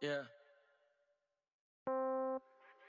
Yeah.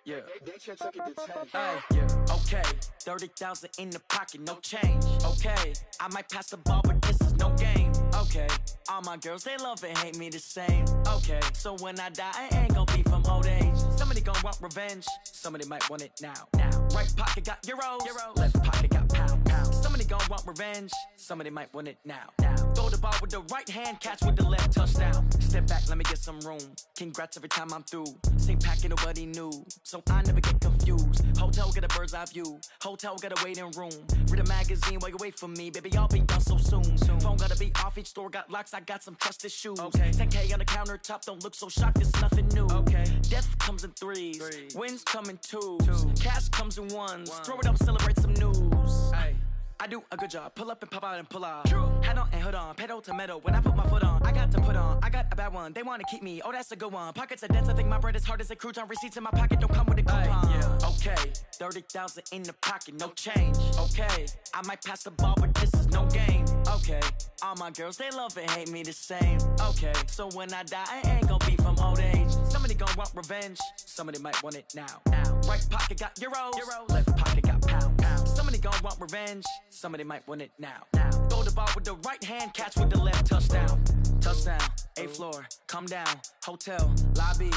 Yeah. They should take it to 10. Hey, yeah. Okay. 30,000 in the pocket, no change. Okay. I might pass the ball, but this is no game. Okay. All my girls, they love and hate me the same. Okay. So when I die, I ain't gon' be from old age. Somebody gon' want revenge. Somebody might want it now. Right pocket got euros. Left pocket got pound. Somebody gon' want revenge. Somebody might want it now. Throw the ball with the right hand, catch with the left, touchdown. Step back, let me get some room. Congrats every time I'm through. Same packet, nobody knew, so I never get confused. Hotel get a bird's eye view. Hotel got a waiting room. Read a magazine while you wait for me, baby. I'll be done so soon. Phone gotta be off. Each store got locks. I got some trusted shoes. Okay. 10K on the countertop. Don't look so shocked. It's nothing new. Okay. Death comes in threes. Wins come in twos. Cash comes in ones. Throw it up, celebrate some news. Ay. I do a good job. Pull up and pop out and pull out. Head on and hood on. Pedal to metal. When I put my foot on, I got to put on. I got a bad one. They want to keep me. Oh, that's a good one. Pockets are dense. I think my bread is hard as a crouton. Receipts in my pocket don't come with a coupon. Yeah. Okay. 30,000 in the pocket. No change. Okay. I might pass the ball, but this is no game. Okay. All my girls, they love and hate me the same. Okay. So when I die, I ain't gon' be from old age. Somebody gon' want revenge. Somebody might want it now. Right pocket got euros. Left pocket got pound. Somebody gon' want revenge. Somebody might want it now. Throw the ball with the right hand, catch with the left, touchdown. Touchdown, 8th floor, come down. Hotel, lobby.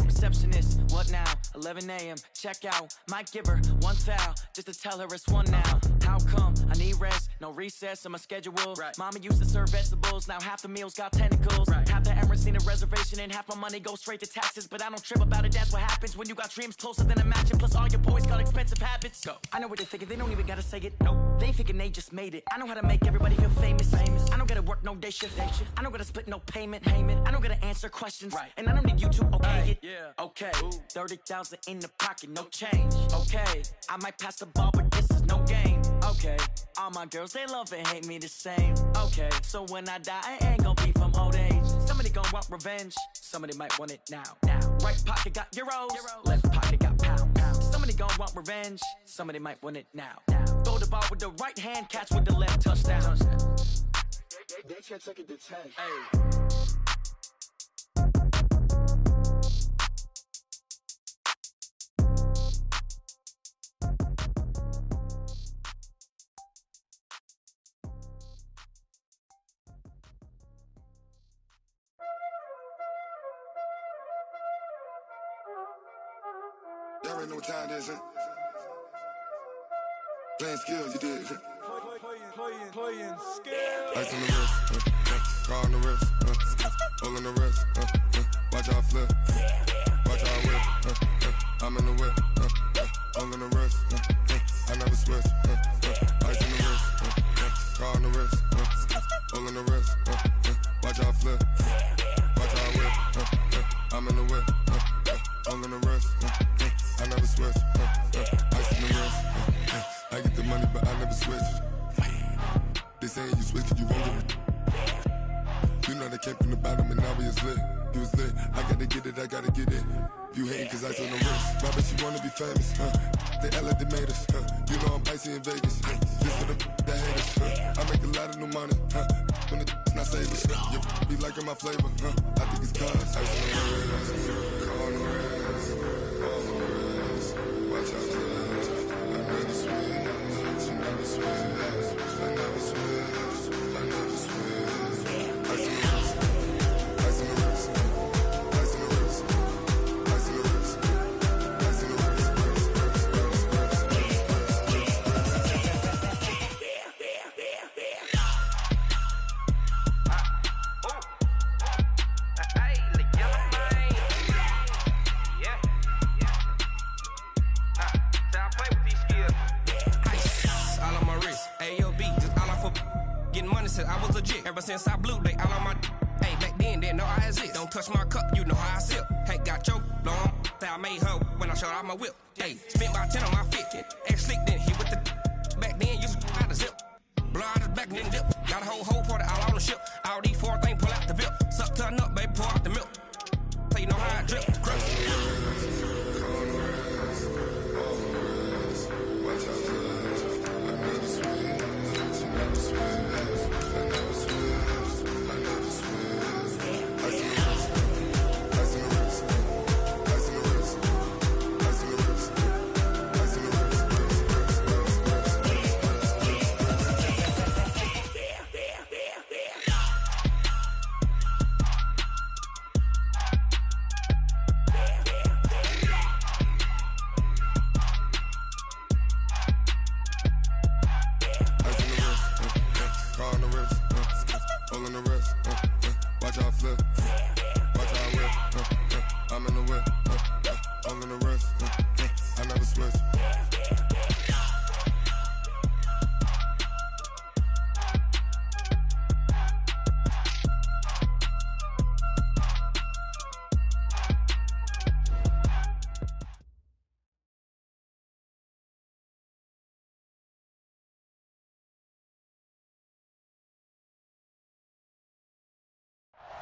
Receptionist, what now? 11 a.m., check out. Might give her one foul, just to tell her it's one now. How come? I need rest, no recess in my schedule. Right. Mama used to serve vegetables, now half the meals got tentacles. Right. Half the Emirates need a reservation and half my money goes straight to taxes. But I don't trip about it, that's what happens when you got dreams closer than a match. Plus all your boys got expensive habits. Go. I know what they're thinking, they don't even gotta say it. Nope. They thinking they just made it. I know how to make everybody feel famous. I don't gotta work no day shift. I don't gotta split no payment. I don't gotta answer questions. Right. And I don't need you to okay it. Yeah. Okay. 30,000 in the pocket, no change. Okay. I might pass the ball, but this is no game. Okay. All my girls, they love and hate me the same. Okay. So when I die, I ain't gon' be from old age. Somebody gon' want revenge. Somebody might want it now. Right pocket got euros. Left pocket got pound. Somebody gon' want revenge. Somebody might want it now. Throw the ball with the right hand, catch with the left, touchdown. They should take it to 10. Hey. Y'all already know what time it is, huh? Playing skills, you did. Playing skills. Ice on the wrist, car on the wrist, hole in the wrist, watch out flip, watch out whip, I'm in the whip, hole in the wrist, I never switch, ice on the wrist, car on the wrist, hole in the wrist, watch out flip, watch out whip, I'm in the whip, hole in the wrist, I never switch, ice in the wrist, I get the money but I never switch. They saying you switch it, you won't get it. You know they came from the bottom and now we is lit. You was lit, I gotta get it, I gotta get it. You hating cause I told the wrist. My bitch, you wanna be famous, They Ella, they made us, You know I'm icy in Vegas, This for the that haters, I make a lot of new money, When the not savers, You be liking my flavor, I think it's cause ice on the wrist, car on the wrist, all the wrist. Watch out, please. I never switch, you never switch. I never switch, I never switch. Ice in the wrist, ice in the wrist, ice in the wrist, ice in the wrist, ice in the wrist, I was legit. Ever since I blew, they all on my hey, back then, didn't know I exist. Don't touch my cup, you know how I sip. Hey, got your long, say I made her when I showed out my whip. Hey, spent about 10 on my fit. Ex slick, then hit with the back then, used to out the zip. Blow out his back, then dip. Got a whole party all on the ship. All these 4 things pull out the VIP. Suck turn up, baby, pour out the milk. So you know how I drip. Crush. Watch out, please. I never switch, you never switch. I never switch, I never switch. Ice in the wrist,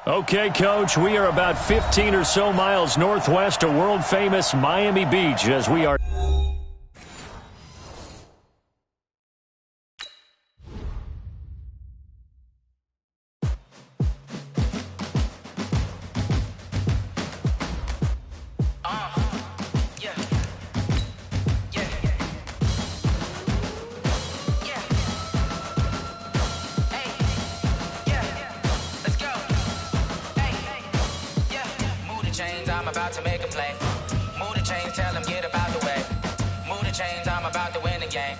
Okay, Coach, we are about 15 or so miles northwest of world-famous Miami Beach as we are... I'm about to make a play. Move the chains, tell them get about the way. Move the chains, I'm about to win the game.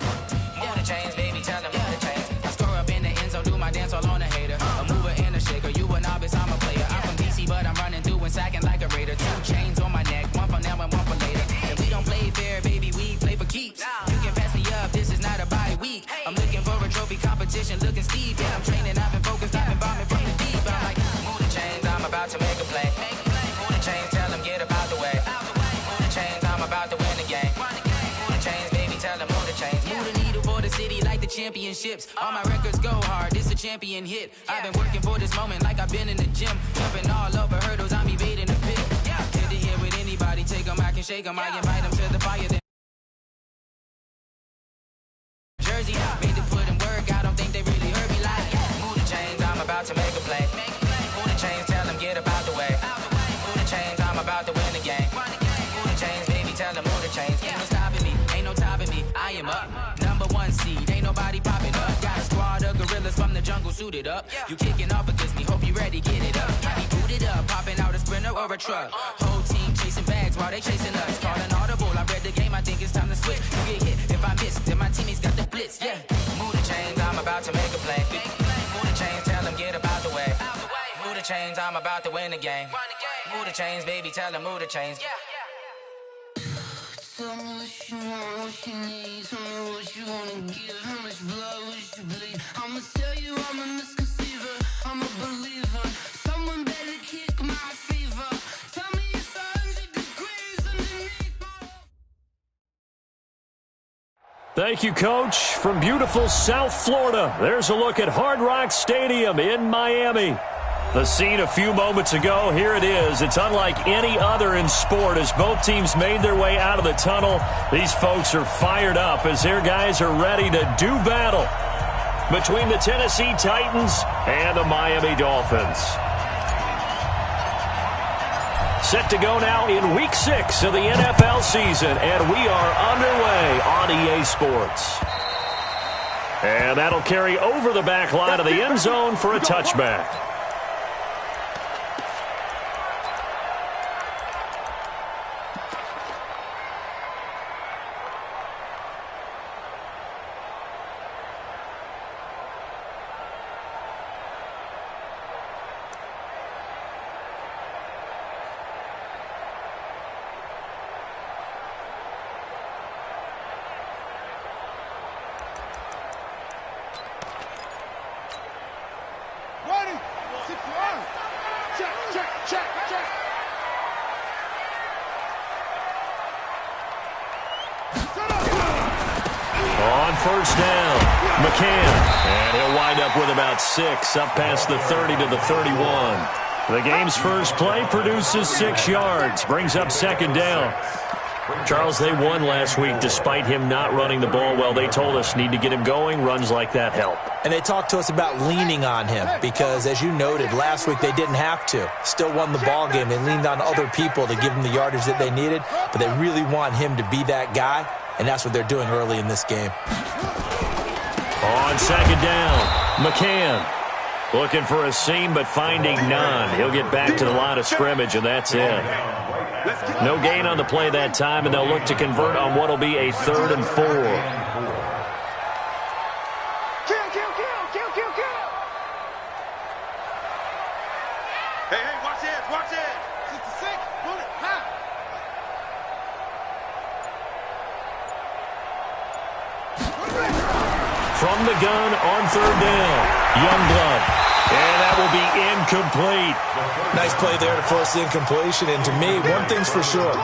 Move the chains, baby, tell them move the chains. I score up in the end zone, do my dance all on a hater. A mover and a shaker, you a novice, I'm a player. I'm from DC, but I'm running through and sacking like a raider. 2 chains on my neck, one for now and one for later. If we don't play fair, baby, we play for keeps. You can pass me up, this is not a bye week. I'm looking for a trophy competition, looking steep. Yeah, I'm training, I've been focused, I've been bombing from the deep. I'm like, move the chains, I'm about to make a play. Move the chains, tell them get about the way. Move the chains, I'm about to win the game. Move the chains, baby, tell them move the chains. Move the needle for the city like the championships. All my records go hard, this a champion hit. I've been working for this moment like I've been in the gym. Jumping all over hurdles, I'm evading the pit. Head to head with anybody, take them, I can shake them. I invite them to the fire. Jersey, made to put in work, I don't think they really heard me like, move the chains, I'm about to make a play. Move the chains, tell them get about the way. Move the chains, I'm about to win the game. Move the chains, baby, tell them move the chains. Ain't no stopping me, ain't no topping me, I am up. Number 1 seed, ain't nobody popping up. Got a squad of gorillas from the jungle suited up. You kicking off against me, hope you ready, get it up. I be booted up, popping out a sprinter or a truck. Whole team chasing bags while they chasing us. Calling audible, I read the game, I think it's time to switch. You get hit, if I miss, then my teammates got the blitz, yeah. Move the chains, I'm about to make a play. Move the chains, tell them get about the way. Move the chains, I'm about to win the game. Move the chains, baby, tell them move the chains. Tell me what you want, what you need. Tell me what you wanna give. How much blood would you bleed? I'ma tell you I'm a misconceiver. I'm a believer. Someone better kick my fever. Tell me it's 100 degrees underneath my... Thank you, Coach. From beautiful South Florida, there's a look at Hard Rock Stadium in Miami. The scene a few moments ago, here it is. It's unlike any other in sport as both teams made their way out of the tunnel. These folks are fired up as their guys are ready to do battle between the Tennessee Titans and the Miami Dolphins. Set to go now in Week 6 of the NFL season, and we are underway on EA Sports. And that'll carry over the back line of the end zone for a touchback. On first down, McCann, and he'll wind up with about 6, up past the 30 to the 31. The game's first play produces 6 yards, brings up second down. Charles, they won last week despite him not running the ball well. They told us need to get him going. Runs like that help. And they talked to us about leaning on him because, as you noted, last week they didn't have to. Still won the ball game. They leaned on other people to give them the yardage that they needed, but they really want him to be that guy, and that's what they're doing early in this game. On second down, McCann looking for a seam but finding none. He'll get back to the line of scrimmage, and that's it. No gain on the play that time, and they'll look to convert on what will be a 3rd and 4. Hey, watch this, watch this. 66, pull it, high. From the gun on 3rd down, Youngblood. And that will be incomplete. Nice play there to force the incompletion. And to me, one thing's for sure.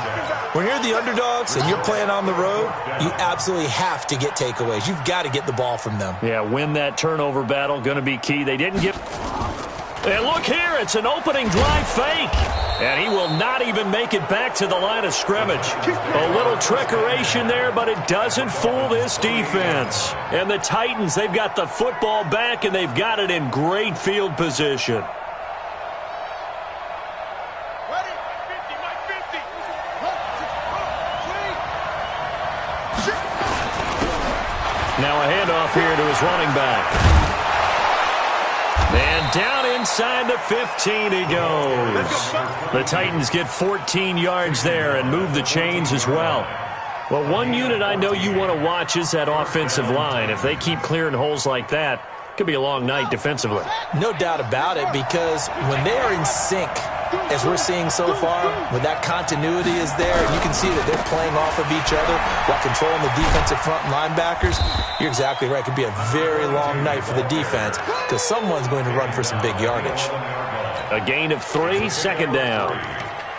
When you're the underdogs and you're playing on the road, you absolutely have to get takeaways. You've got to get the ball from them. Yeah, win that turnover battle, going to be key. They didn't get... And look here, it's an opening drive fake. And he will not even make it back to the line of scrimmage. A little trickeration there, but it doesn't fool this defense. And the Titans, they've got the football back, and they've got it in great field position. Now a handoff here to his running back. And down inside the 15 he goes. The Titans get 14 yards there and move the chains as well. Well, one unit I know you want to watch is that offensive line. If they keep clearing holes like that, it could be a long night defensively. No doubt about it, because when they are in sync, as we're seeing so far, when that continuity is there, and you can see that they're playing off of each other while controlling the defensive front linebackers, you're exactly right. It could be a very long night for the defense because someone's going to run for some big yardage. A gain of 3, second down.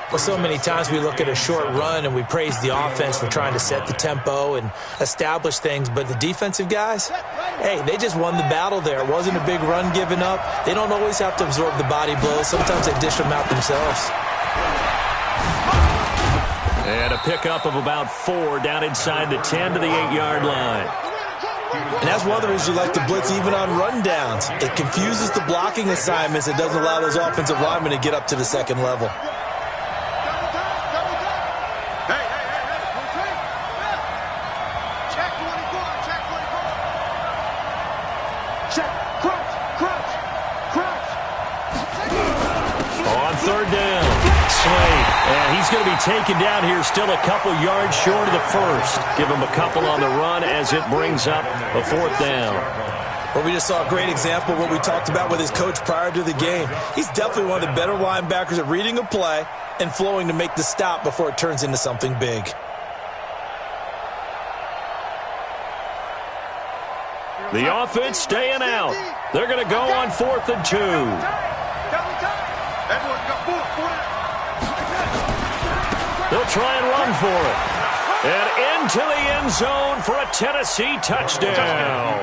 Well, so many times we look at a short run and we praise the offense for trying to set the tempo and establish things, but the defensive guys, hey, they just won the battle there. It wasn't a big run given up. They don't always have to absorb the body blows. Sometimes they dish them out themselves. And a pickup of about 4 down inside the 10 to the 8-yard line. And that's one of the reasons you like to blitz even on rundowns. It confuses the blocking assignments. It doesn't allow those offensive linemen to get up to the second level. And he's going to be taken down here still a couple yards short of the first. Give him a couple on the run as it brings up a 4th down. Well, we just saw a great example of what we talked about with his coach prior to the game. He's definitely one of the better linebackers at reading a play and flowing to make the stop before it turns into something big. The offense staying out. They're going to go on 4th and 2. They'll try and run for it. And into the end zone for a Tennessee touchdown.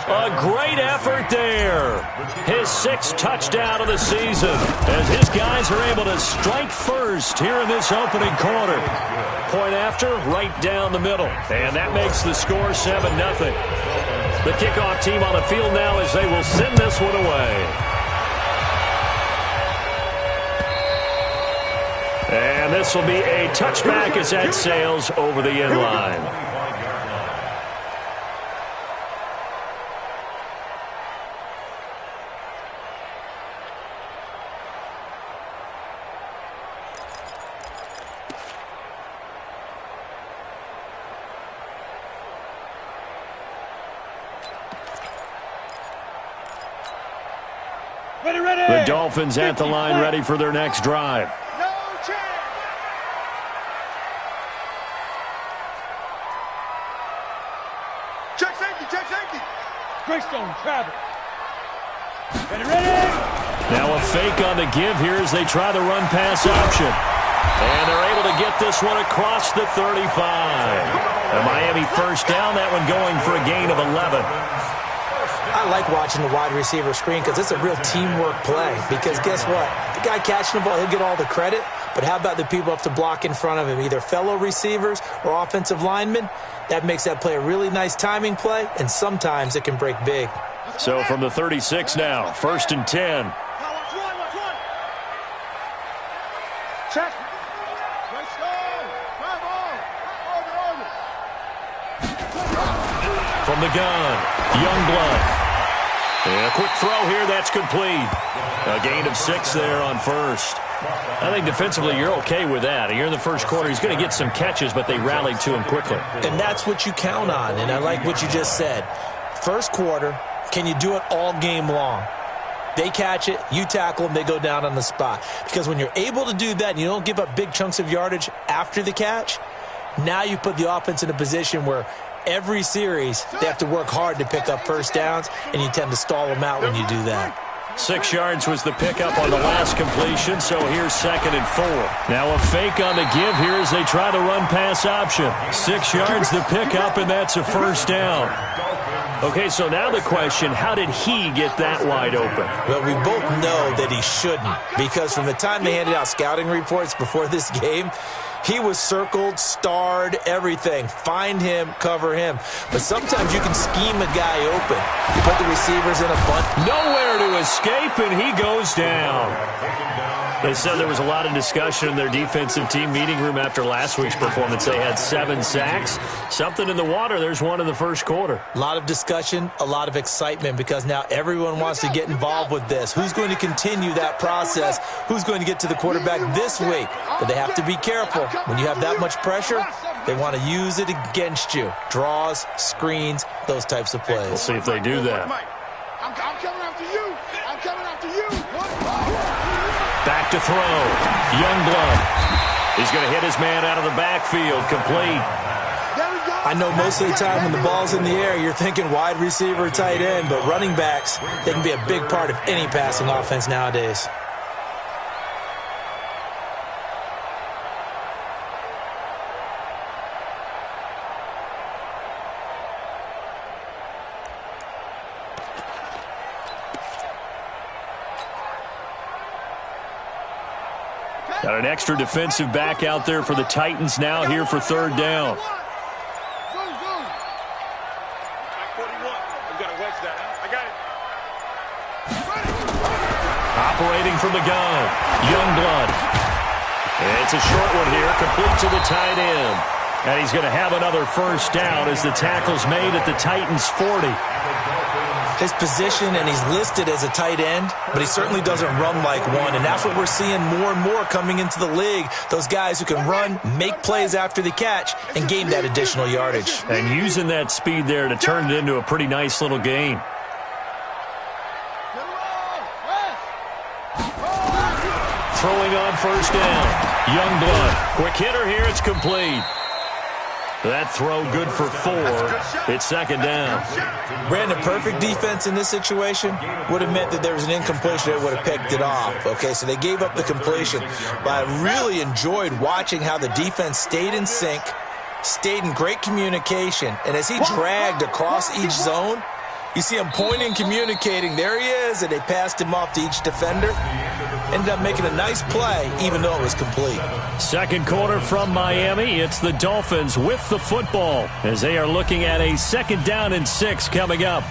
A great effort there. His 6th touchdown of the season as his guys are able to strike first here in this opening quarter. Point after, right down the middle. And that makes the score 7-0. The kickoff team on the field now as they will send this one away. And this will be a touchback as that sails over the end line. The Dolphins at the line ready for their next drive. Now a fake on the give here as they try the run-pass option. And they're able to get this one across the 35. A Miami first down, that one going for a gain of 11. I like watching the wide receiver screen because it's a real teamwork play. Because guess what? The guy catching the ball, he'll get all the credit. But how about the people up to block in front of him, either fellow receivers or offensive linemen? That makes that play a really nice timing play, and sometimes it can break big. So from the 36 now, 1st and 10. Check. From the gun, Youngblood. And a quick throw here, that's complete. A gain of 6 there on first. I think defensively you're okay with that. Here in the first quarter, he's going to get some catches, but they rallied to him quickly. And that's what you count on, and I like what you just said. First quarter, can you do it all game long? They catch it, you tackle them, they go down on the spot. Because when you're able to do that and you don't give up big chunks of yardage after the catch, now you put the offense in a position where every series they have to work hard to pick up first downs, and you tend to stall them out when you do that. 6 yards was the pickup on the last completion, so here's 2nd and 4. Now a fake on the give here as they try the run-pass option. 6 yards the pickup, and that's a first down. Okay, so now the question, how did he get that wide open? Well, we both know that he shouldn't, because from the time they handed out scouting reports before this game, he was circled, starred, everything. Find him, cover him. But sometimes you can scheme a guy open. You put the receivers in a bunch. Nowhere to escape, and he goes down. They said there was a lot of discussion in their defensive team meeting room after last week's performance. They had 7 sacks. Something in the water. There's one in the first quarter. A lot of discussion, a lot of excitement, because now everyone wants to get involved with this. Who's going to continue that process? Who's going to get to the quarterback this week? But they have to be careful. When you have that much pressure, they want to use it against you. Draws, screens, those types of plays. We'll see if they do that. I'm coming after you. I'm coming after you. Back to throw. Youngblood. He's going to hit his man out of the backfield. Complete. I know most of the time when the ball's in the air, you're thinking wide receiver, tight end, but running backs, they can be a big part of any passing offense nowadays. Got an extra defensive back out there for the Titans now here for third down. Operating from the gun, Youngblood. It's a short one here, complete to the tight end. And he's going to have another first down as the tackle's made at the Titans' 40. His position, and he's listed as a tight end, but he certainly doesn't run like one, and that's what we're seeing more and more coming into the league. Those guys who can run, make plays after the catch, and gain that additional yardage. And using that speed there to turn it into a pretty nice little game. Throwing on first down. Youngblood. Quick hitter here. It's complete. That throw good for 4. It's second down. Brandon, perfect defense in this situation would have meant that there was an incompletion that would have picked it off. Okay, so they gave up the completion. But I really enjoyed watching how the defense stayed in sync, stayed in great communication, and as he dragged across each zone, you see him pointing, communicating. There he is, and they passed him off to each defender. Ended up making a nice play, even though it was complete. Second quarter from Miami. It's the Dolphins with the football as they are looking at a 2nd down and 6 coming up.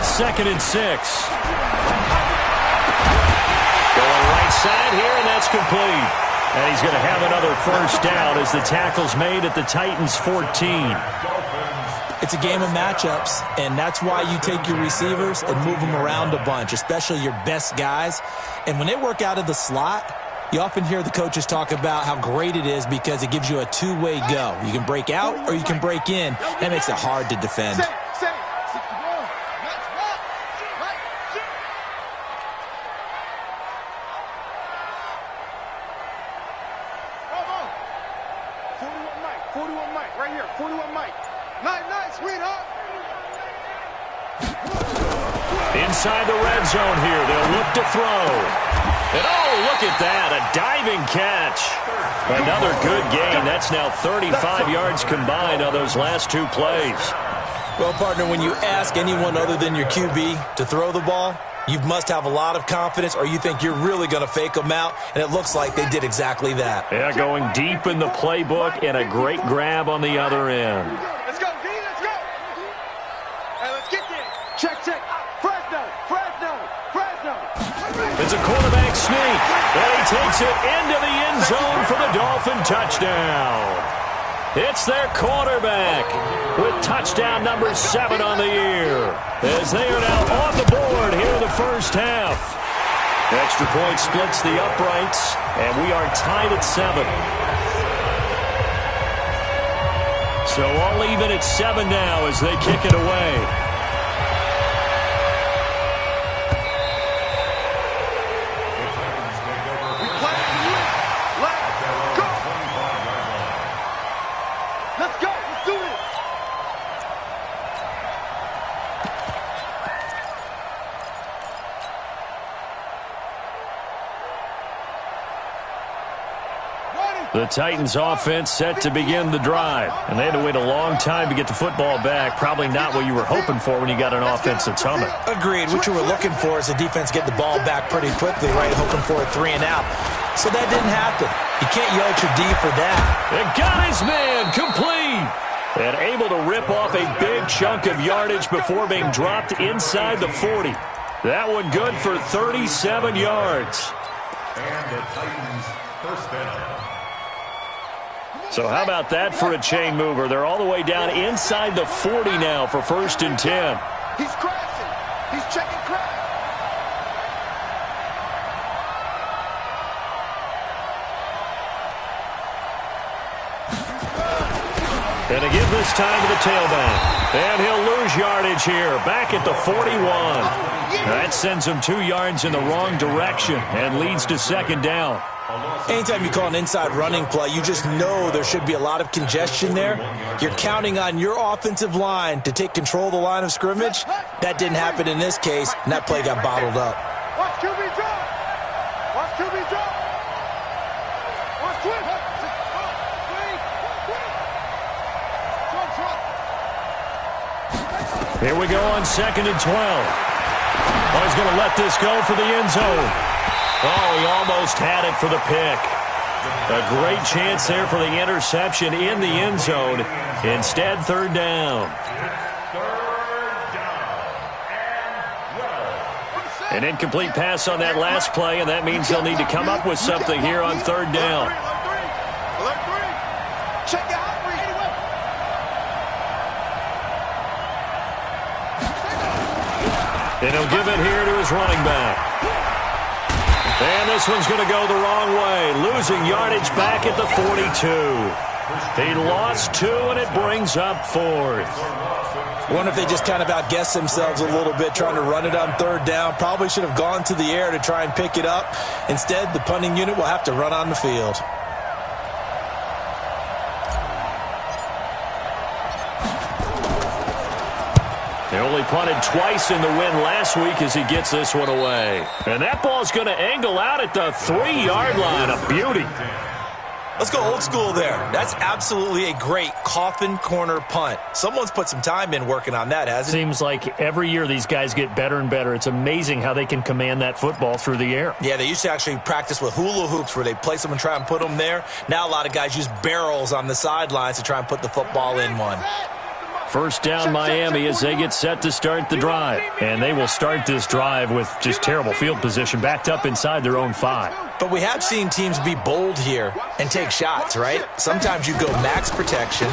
Second and 6. Going right side here, and that's complete. And he's going to have another first down as the tackle's made at the Titans' 14. It's a game of matchups, and that's why you take your receivers and move them around a bunch, especially your best guys. And when they work out of the slot, you often hear the coaches talk about how great it is because it gives you a two-way go. You can break out or you can break in. That makes it hard to defend. Inside the red zone here, they'll look to throw. And oh, look at that, a diving catch. Another good gain. That's now 35 yards combined on those last 2 plays. Well, partner, when you ask anyone other than your QB to throw the ball, you must have a lot of confidence or you think you're really going to fake them out, and it looks like they did exactly that. Yeah, going deep in the playbook and a great grab on the other end. Let's go, D, let's go. Hey, let's get there. Check, check. It's a quarterback sneak, and he takes it into the end zone for the Dolphin touchdown. It's their quarterback with touchdown number 7 on the year as they are now on the board here in the first half. Extra point splits the uprights, and we are tied at 7. So all even at 7 now as they kick it away. The Titans offense set to begin the drive. And they had to wait a long time to get the football back. Probably not what you were hoping for when you got an offense that's humming. Agreed. What you were looking for is the defense get the ball back pretty quickly, right? Hoping for a 3 and out. So that didn't happen. You can't yell at your D for that. And got his man complete. And able to rip off a big chunk of yardage before being dropped inside the 40. That one good for 37 yards. And the Titans first down. So how about that for a chain mover? They're all the way down inside the 40 now for 1st and 10. He's crashing. He's checking crash. And to give this time to the tailback. And he'll lose yardage here. Back at the 41. That sends him 2 yards in the wrong direction and leads to 2nd down. Anytime you call an inside running play, you just know there should be a lot of congestion there. You're counting on your offensive line to take control of the line of scrimmage. That didn't happen in this case, and that play got bottled up. Watch QB drop. Watch QB drop. Watch twist. Here we go on 2nd and 12. Oh, he's going to let this go for the end zone. Oh, he almost had it for the pick. A great chance there for the interception in the end zone. Instead, 3rd down. An incomplete pass on that last play, and that means they'll need to come up with something here on 3rd down. Check out. And he'll give it here to his running back. And this one's going to go the wrong way. Losing yardage back at the 42. He lost 2, and it brings up 4th. I wonder if they just kind of outguessed themselves a little bit trying to run it on 3rd down. Probably should have gone to the air to try and pick it up. Instead, the punting unit will have to run on the field. They only punted twice in the win last week as he gets this one away. And that ball's going to angle out at the 3-yard line. A beauty. Let's go old school there. That's absolutely a great coffin corner punt. Someone's put some time in working on that, hasn't it? Seems like every year these guys get better and better. It's amazing how they can command that football through the air. Yeah, they used to actually practice with hula hoops where they place them and try and put them there. Now a lot of guys use barrels on the sidelines to try and put the football in one. 1st down Miami as they get set to start the drive. And they will start this drive with just terrible field position, backed up inside their own 5. But we have seen teams be bold here and take shots, right? Sometimes you go max protection,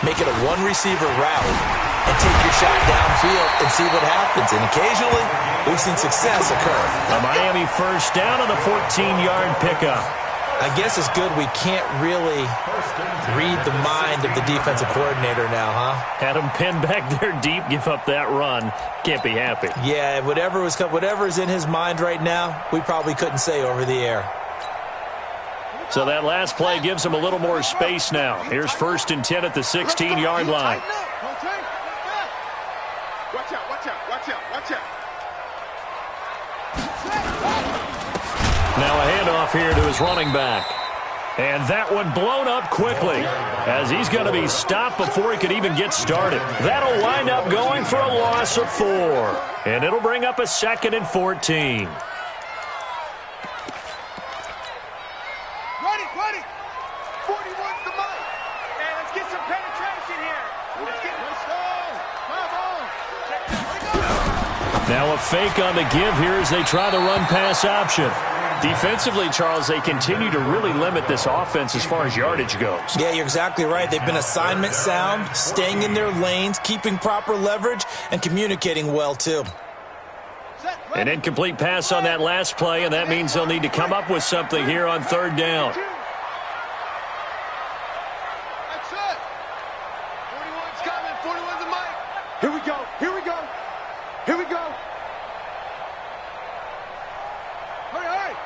make it a 1-receiver route, and take your shot downfield and see what happens. And occasionally, we've seen success occur. A Miami 1st down on a 14-yard pickup. I guess it's good we can't really read the mind of the defensive coordinator now, huh? Had him pinned back there deep, give up that run. Can't be happy. Yeah, whatever is in his mind right now, we probably couldn't say over the air. So that last play gives him a little more space now. Here's 1st and 10 at the 16-yard line. Watch out, watch out, watch out, watch out. Now a handoff here to his running back. And that one blown up quickly as he's going to be stopped before he could even get started. That'll wind up going for a loss of 4. And it'll bring up a 2nd and 14. Ready. 41's the mic. And let's get some penetration here. Now a fake on the give here as they try the run-pass option. Defensively, Charles, they continue to really limit this offense as far as yardage goes. Yeah, you're exactly right. They've been assignment sound, staying in their lanes, keeping proper leverage, and communicating well, too. An incomplete pass on that last play, and that means they'll need to come up with something here on 3rd down. That's it. 41's coming. 41's the mic. Here we go. Hurry.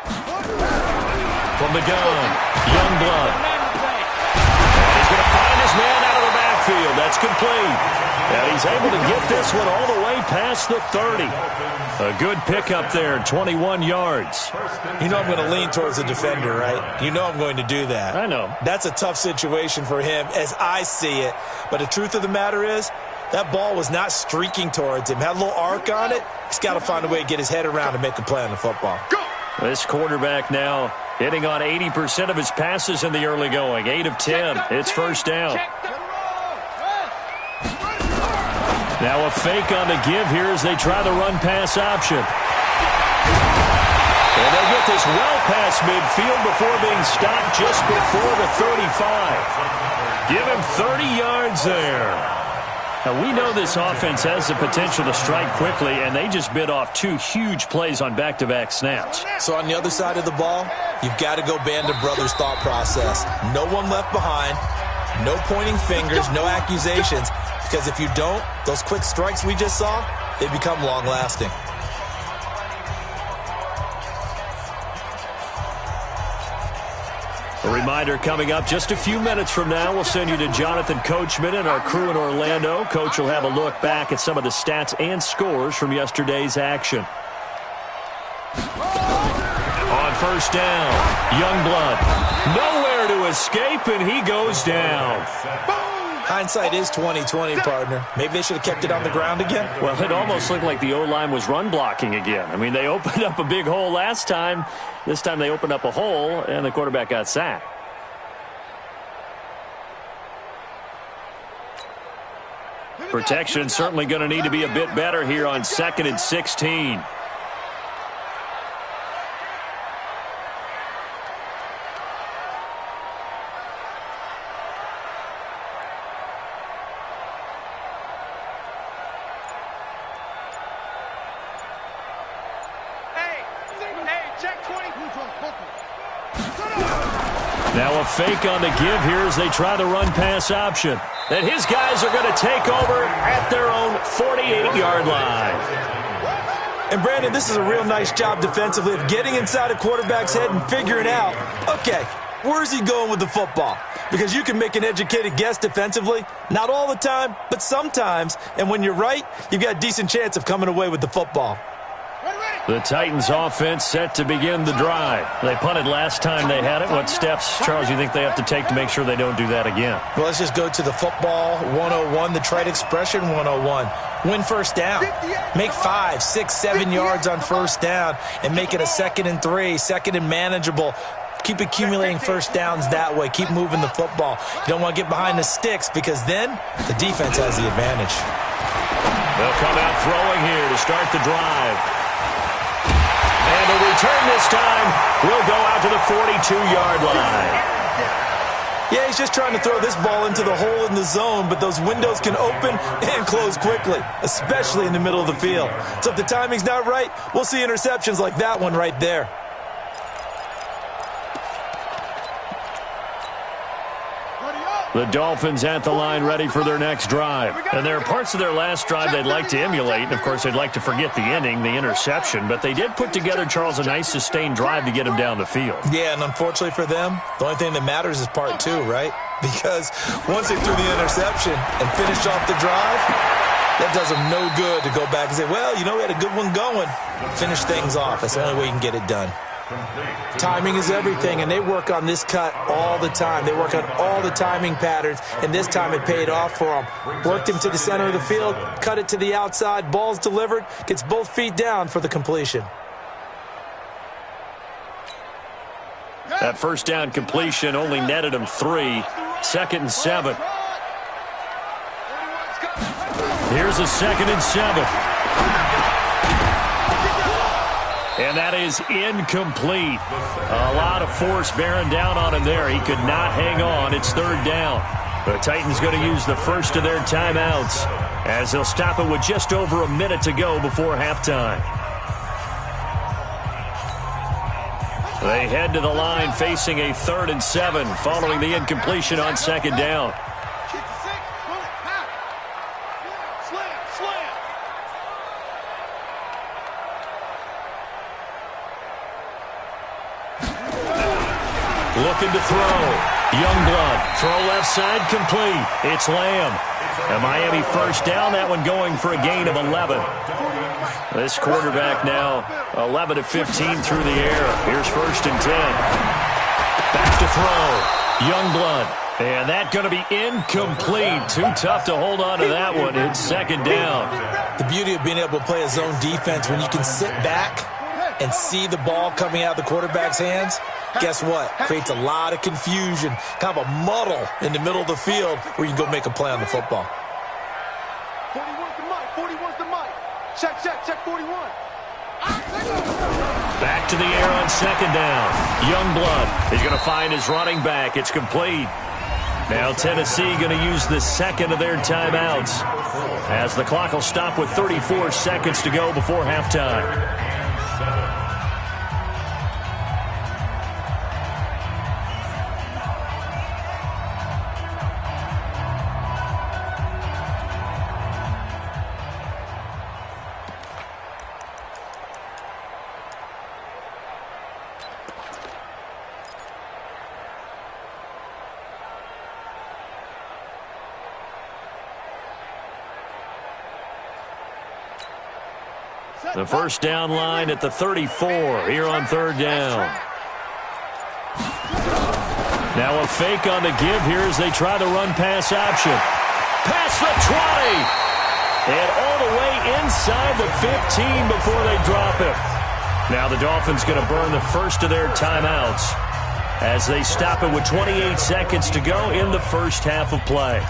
From the gun, Youngblood. And he's going to find his man out of the backfield. That's complete. And he's able to get this one all the way past the 30. A good pickup there, 21 yards. You know I'm going to lean towards the defender, right? You know I'm going to do that. I know. That's a tough situation for him as I see it. But the truth of the matter is, that ball was not streaking towards him. Had a little arc on it. He's got to find a way to get his head around and make a play on the football. This quarterback now hitting on 80% of his passes in the early going. 8 of 10. It's first down. Now a fake on the give here as they try the run-pass option. And they get this well past midfield before being stopped just before the 35. Give him 30 yards there. Now, we know this offense has the potential to strike quickly, and they just bit off 2 huge plays on back-to-back snaps. So on the other side of the ball, you've got to go Band of Brothers thought process. No one left behind, no pointing fingers, no accusations, because if you don't, those quick strikes we just saw, they become long-lasting. A reminder coming up just a few minutes from now, we'll send you to Jonathan Coachman and our crew in Orlando. Coach will have a look back at some of the stats and scores from yesterday's action. On first down, Youngblood nowhere to escape, and he goes down. Hindsight is 20/20, partner. Maybe they should have kept it on the ground again. Well, it almost looked like the O-line was run blocking again. I mean, they opened up a big hole last time. This time they opened up a hole, and the quarterback got sacked. Protection certainly going to need to be a bit better here on 2nd and 16. Now a fake on the give here as they try the run-pass option. And his guys are going to take over at their own 48-yard line. And, Brandon, this is a real nice job defensively of getting inside a quarterback's head and figuring out, okay, where's he going with the football? Because you can make an educated guess defensively. Not all the time, but sometimes. And when you're right, you've got a decent chance of coming away with the football. The Titans offense set to begin the drive. They punted last time they had it. What steps, Charles, you think they have to take to make sure they don't do that again? Well, let's just go to the football 101, the trite expression 101. Win first down. Make 5, 6, 7 yards on first down and make it a 2nd and 3, 2nd and manageable. Keep accumulating first downs that way. Keep moving the football. You don't want to get behind the sticks because then the defense has the advantage. They'll come out throwing here to start the drive. And the return this time will go out to the 42-yard line. Yeah, he's just trying to throw this ball into the hole in the zone, but those windows can open and close quickly, especially in the middle of the field. So if the timing's not right, we'll see interceptions like that one right there. The Dolphins at the line ready for their next drive. And there are parts of their last drive they'd like to emulate. And, of course, they'd like to forget the ending, the interception. But they did put together, Charles, a nice sustained drive to get them down the field. Yeah, and unfortunately for them, the only thing that matters is part 2, right? Because once they threw the interception and finished off the drive, that does them no good to go back and say, well, you know, we had a good one going. Finish things off. That's the only way you can get it done. Timing is everything, and they work on this cut all the time. They work on all the timing patterns, and this time it paid off for them. Worked him to the center of the field, cut it to the outside, ball's delivered, gets both feet down for the completion. That first down completion only netted him 3. 2nd and 7. Here's a 2nd and 7. And that is incomplete. A lot of force bearing down on him there. He could not hang on. It's 3rd down. The Titans going to use the first of their timeouts as they'll stop it with just over a minute to go before halftime. They head to the line facing a 3rd and 7 following the incompletion on 2nd down. Looking to throw. Youngblood, throw left side complete. It's Lamb. A Miami first down, that one going for a gain of 11. This quarterback now 11 of 15 through the air. Here's 1st and 10. Back to throw. Youngblood. And that's going to be incomplete. Too tough to hold on to that one. It's 2nd down. The beauty of being able to play a zone defense when you can sit back and see the ball coming out of the quarterback's hands, guess what? Creates a lot of confusion, kind of a muddle in the middle of the field where you can go make a play on the football. 41's the mic. 41's the mic. Check 41. Back to the air on 2nd down. Youngblood is going to find his running back. It's complete. Now Tennessee going to use the 2nd of their timeouts as the clock will stop with 34 seconds to go before halftime. The first down line at the 34 here on 3rd down. Now a fake on the give here as they try the run-pass option. Past the 20. And all the way inside the 15 before they drop it. Now the Dolphins going to burn the first of their timeouts as they stop it with 28 seconds to go in the first half of play.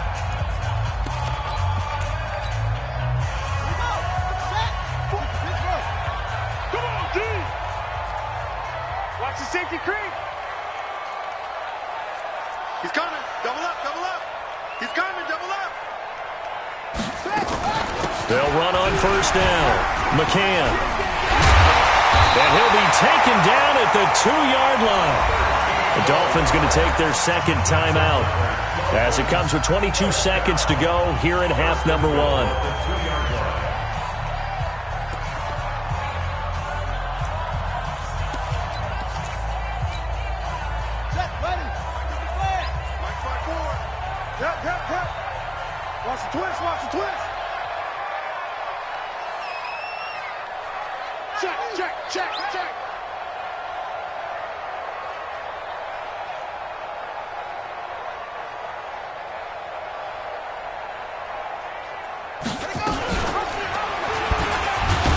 Stinky Creek. He's coming. Double up. He's coming. Double up. They'll run on 1st down. McCann. And he'll be taken down at the 2-yard line. The Dolphins going to take their 2nd timeout as it comes with 22 seconds to go here in half number 1. Watch the twist. Check.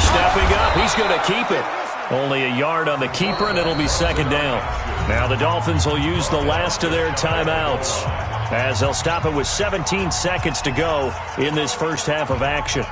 Stepping up, he's going to keep it. Only a yard on the keeper, and it'll be 2nd down. Now the Dolphins will use the last of their timeouts as they'll stop it with 17 seconds to go in this first half of action.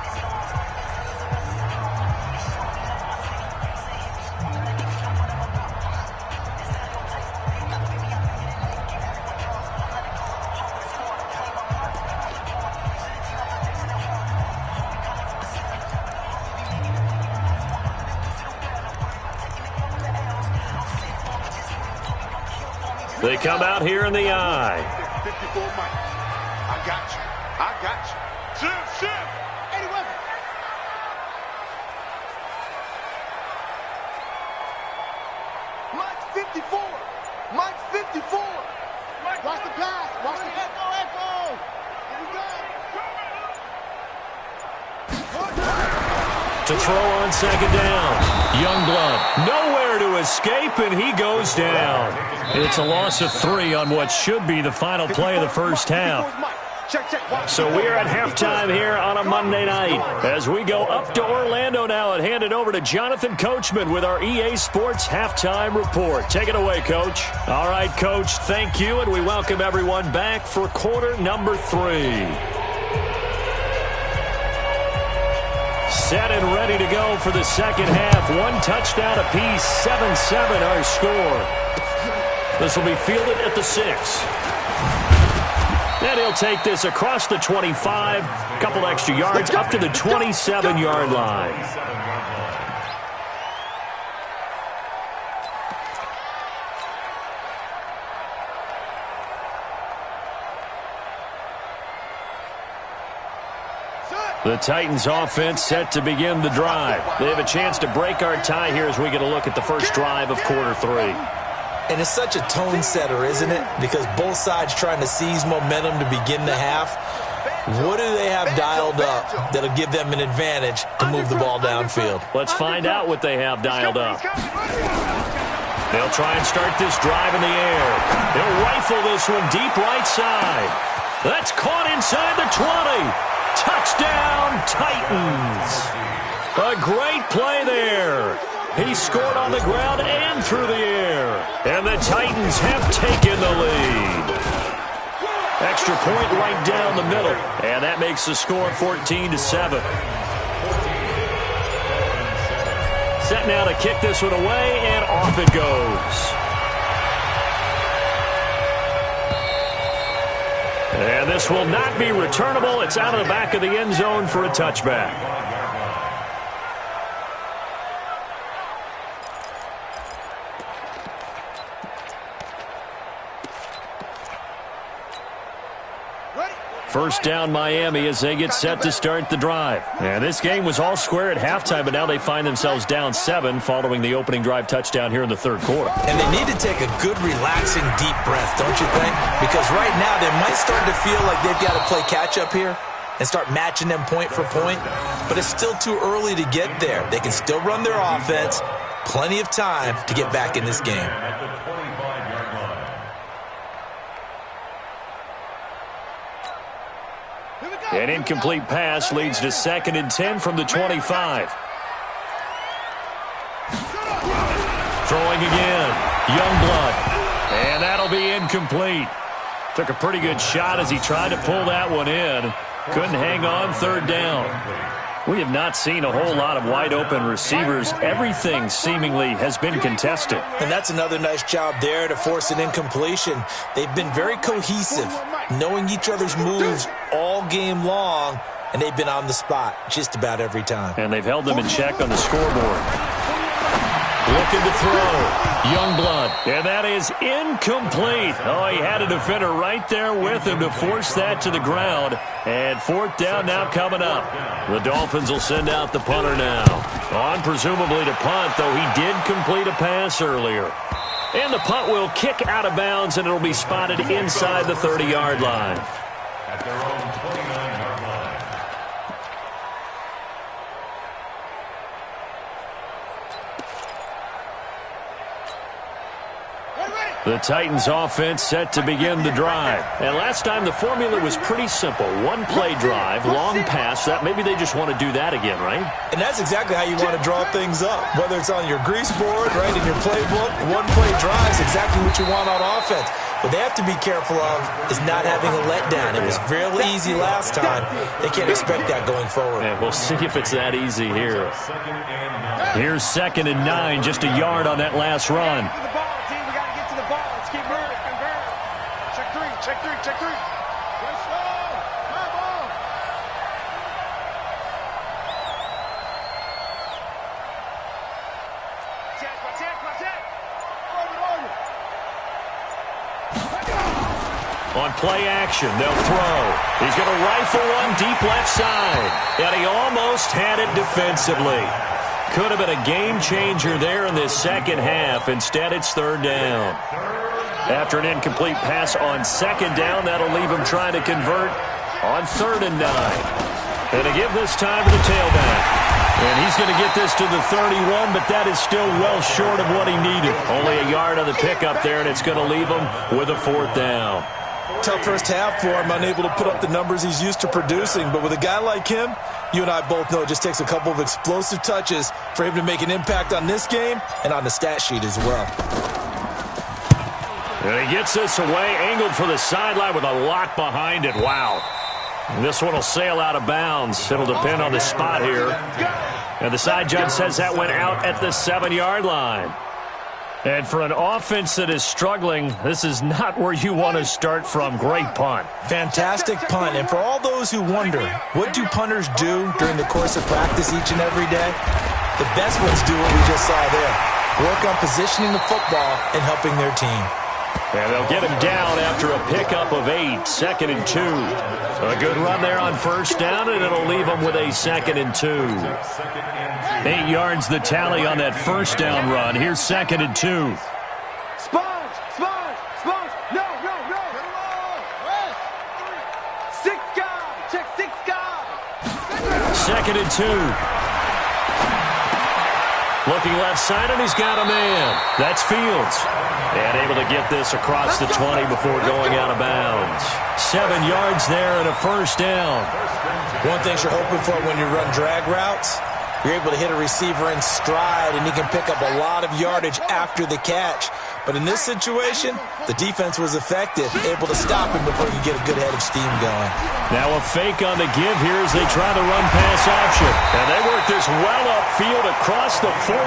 They come out here in the eye. 54 Mike. I got you. Shift. 81. Mike's 54. Watch the pass. Watch the echo. Here we go. To throw on 2nd down. Youngblood nowhere to escape, and he goes down. It's a loss of 3 on what should be the final play of the first half. So we're at halftime here on a Monday night as we go up to Orlando now and hand it over to Jonathan Coachman with our EA Sports Halftime Report. Take it away, Coach. All right, Coach, thank you, and we welcome everyone back for quarter number 3. Set and ready to go for the second half. 1 touchdown apiece, 7-7 our score. This will be fielded at the 6. And he'll take this across the 25, a couple extra yards up to the 27-yard line. The Titans offense set to begin the drive. They have a chance to break our tie here as we get a look at the first drive of quarter 3. And it's such a tone setter, isn't it? Because both sides trying to seize momentum to begin the half. What do they have dialed up that'll give them an advantage to move the ball downfield? Let's find out what they have dialed up. They'll try and start this drive in the air. They'll rifle this one deep right side. That's caught inside the 20. Touchdown, Titans. A great play there. He scored on the ground and through the air. And the Titans have taken the lead. Extra point right down the middle. And that makes the score 14-7. Set now to kick this one away, and off it goes. And this will not be returnable. It's out of the back of the end zone for a touchback. First down, Miami, as they get set to start the drive. And this game was all square at halftime, but now they find themselves down 7 following the opening drive touchdown here in the third quarter. And they need to take a good, relaxing, deep breath, don't you think? Because right now they might start to feel like they've got to play catch-up here and start matching them point for point. But it's still too early to get there. They can still run their offense. Plenty of time to get back in this game. An incomplete pass leads to 2nd and 10 from the 25. Throwing again. Youngblood. And that'll be incomplete. Took a pretty good shot as he tried to pull that one in. Couldn't hang on, 3rd down. We have not seen a whole lot of wide-open receivers. Everything seemingly has been contested. And that's another nice job there to force an incompletion. They've been very cohesive, knowing each other's moves all game long, and they've been on the spot just about every time. And they've held them in check on the scoreboard. Looking to throw. Youngblood. And that is incomplete. Oh, he had a defender right there with him to force that to the ground. And 4th down now coming up. The Dolphins will send out the punter now. On presumably to punt, though he did complete a pass earlier. And the punt will kick out of bounds, and it'll be spotted inside the 30-yard line. At their own 29-yard line. The Titans offense set to begin the drive. And last time the formula was pretty simple. One play drive, long pass. That maybe they just want to do that again, right? And that's exactly how you want to draw things up. Whether it's on your grease board, right, in your playbook, one play drive is exactly what you want on offense. What they have to be careful of is not having a letdown. It was real easy last time. They can't expect that going forward. And we'll see if it's that easy here. Here's 2nd and 9, just a yard on that last run. Check 3. Let's go. Come on. On play action, they'll throw. He's going to rifle one deep left side. And he almost had it defensively. Could have been a game changer there in this second half. Instead, it's 3rd down. After an incomplete pass on 2nd down, that'll leave him trying to convert on 3rd and 9. And to give this time to the tailback. And he's going to get this to the 31, but that is still well short of what he needed. Only a yard on the pickup there, and it's going to leave him with a 4th down. Tough first half for him, unable to put up the numbers he's used to producing. But with a guy like him, you and I both know it just takes a couple of explosive touches for him to make an impact on this game and on the stat sheet as well. And he gets this away, angled for the sideline with a lot behind it. Wow. And this one will sail out of bounds. It'll depend on the spot here. And the side judge says that went out at the 7-yard line. And for an offense that is struggling, this is not where you want to start from. Great punt. Fantastic punt. And for all those who wonder, what do punters do during the course of practice each and every day? The best ones do what we just saw there. Work on positioning the football and helping their team. And they'll get him down after a pickup of 8, 2nd and 2. A good run there on 1st down, and it'll leave him with a 2nd and 2. 8 yards the tally on that 1st down run. Here's 2nd and 2. Spot. 2nd and 2. Looking left side, and he's got a man. That's Fields. And able to get this across the 20 before going out of bounds. 7 yards there and a first down. One thing you're hoping for when you run drag routes, you're able to hit a receiver in stride, and he can pick up a lot of yardage after the catch. But in this situation, the defense was effective, able to stop him before he could get a good head of steam going. Now a fake on the give here as they try the run-pass option. And they work this well upfield across the 45.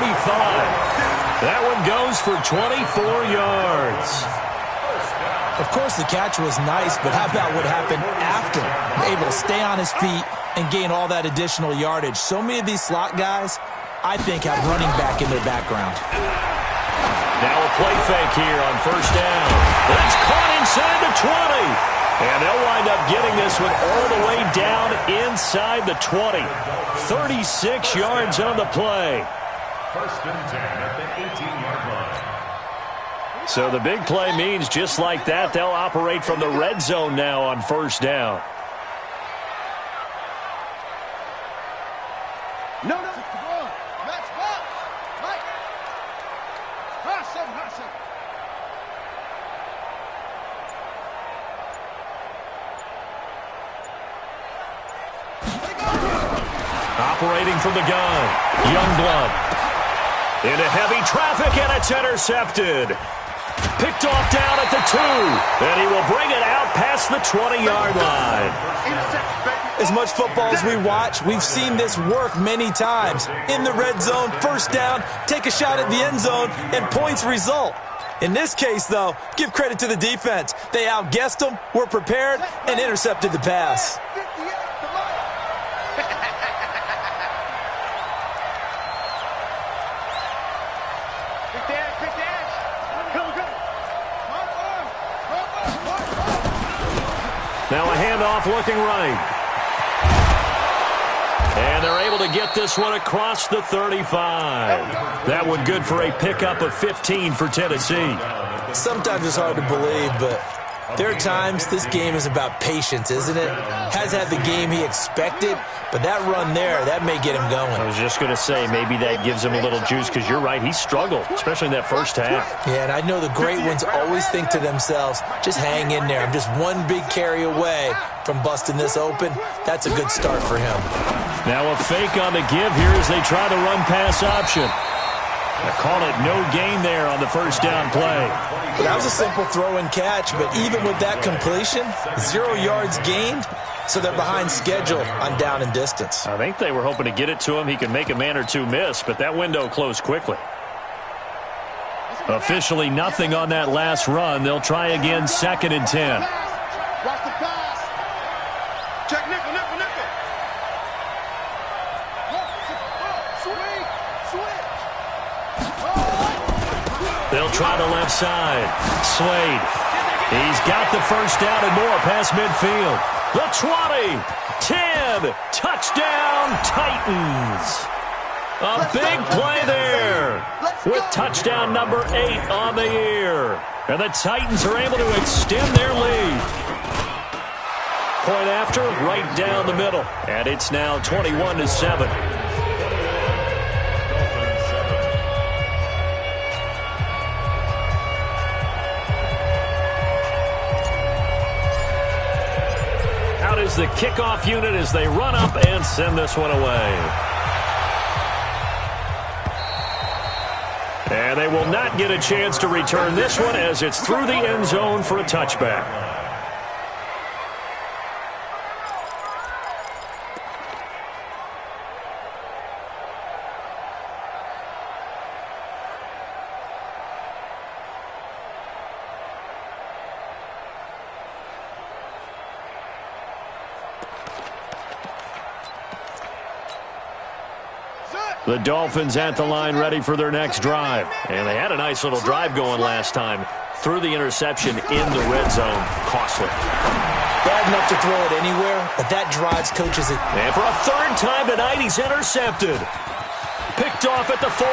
That one goes for 24 yards. Of course, the catch was nice, but how about what happened after? Able to stay on his feet and gain all that additional yardage. So many of these slot guys, I think, have running back in their background. Now a play fake here on first down. That's caught inside the 20. And they'll wind up getting this one all the way down inside the 20. 36 yards on the play. First and 10 at the 18-yard line. So the big play means just like that, they'll operate from the red zone now on first down. No, come on. Match box. Mike. Hustle. Operating from the gun, Youngblood. Into heavy traffic, and it's intercepted. Picked off down at the 2, and he will bring it out past the 20-yard line. As much football as we watch, we've seen this work many times. In the red zone, first down, take a shot at the end zone, and points result. In this case, though, give credit to the defense. They outguessed them, were prepared, and intercepted the pass. Now a handoff looking right. And they're able to get this one across the 35. That one good for a pickup of 15 for Tennessee. Sometimes it's hard to believe, but there are times this game is about patience, isn't it? Has had the game he expected, but that run there, that may get him going. I was just going to say, maybe that gives him a little juice, because you're right, he struggled, especially in that first half. Yeah, and I know the great ones always think to themselves, just hang in there. I'm just one big carry away from busting this open. That's a good start for him. Now a fake on the give here as they try the run-pass option. I call it no gain there on the first down play. Well, that was a simple throw and catch, but even with that completion, 0 yards gained, so they're behind schedule on down and distance. I think they were hoping to get it to him. He could make a man or two miss, but that window closed quickly. Officially nothing on that last run. They'll try again, 2nd and 10. Watch the pass. Check nickel. They'll try the left side. Slade. He's got the first down and more past midfield. The 20. 10. Touchdown, Titans. A big play there with touchdown number 8 on the year. And the Titans are able to extend their lead. Point after, right down the middle. And it's now 21-7. Is the kickoff unit as they run up and send this one away. And they will not get a chance to return this one as it's through the end zone for a touchback. The Dolphins at the line ready for their next drive. And they had a nice little drive going last time. Threw the interception in the red zone. Costly. Bad enough to throw it anywhere, but that drives coaches. And for a third time tonight, he's intercepted. Picked off at the 40.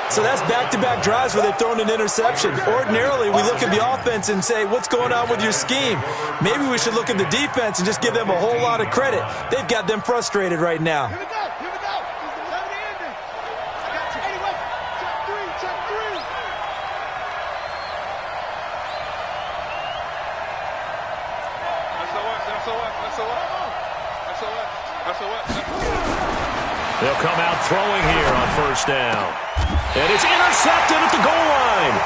So that's back-to-back drives where they've thrown an interception. Ordinarily, we look at the offense and say, what's going on with your scheme? Maybe we should look at the defense and just give them a whole lot of credit. They've got them frustrated right now. Here we go. Here we go. This is the ending. I got you. Anyway, check three. Check three. They'll come out throwing here on first down. And it's intercepted at the goal line.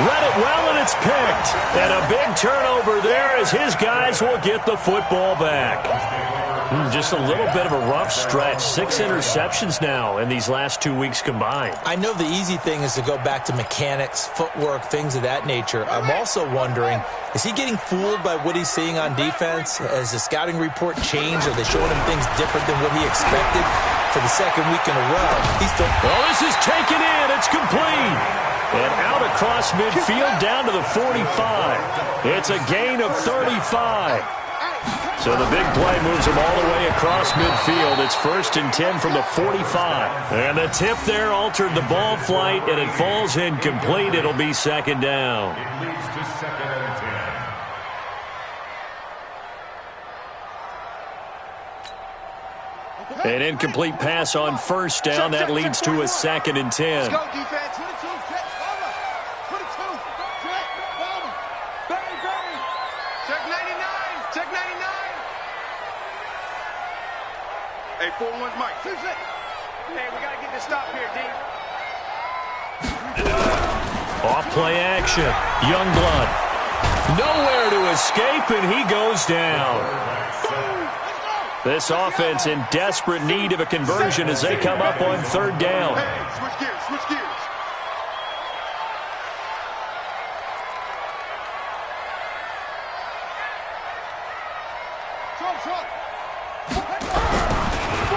Read it well, and it's picked. And a big turnover there as his guys will get the football back. Just a little bit of a rough stretch. 6 interceptions now in these last 2 weeks combined. I know the easy thing is to go back to mechanics, footwork, things of that nature. I'm also wondering, is he getting fooled by what he's seeing on defense? Has the scouting report changed? Are they showing him things different than what he expected? For the second week in a row, he's still... Oh, this is taken in. It's complete. And out across midfield down to the 45. It's a gain of 35. So the big play moves him all the way across midfield. It's 1st and 10 from the 45. And the tip there altered the ball flight, and it falls incomplete. It'll be 2nd down. It leads to 2nd and 10. An incomplete pass on 1st down. That leads to a 2nd and 10. Let's go, defense. 22, check, follow. 22, check, follow. Bang, bang. Check 99, check 99. Hey, 4-1's Mike. 2-6. Hey, we got to get this stop here, D. Off play action. Youngblood. Nowhere to escape, and he goes down. This offense in desperate need of a conversion as they come up on 3rd down. Hey, switch gears, switch gears.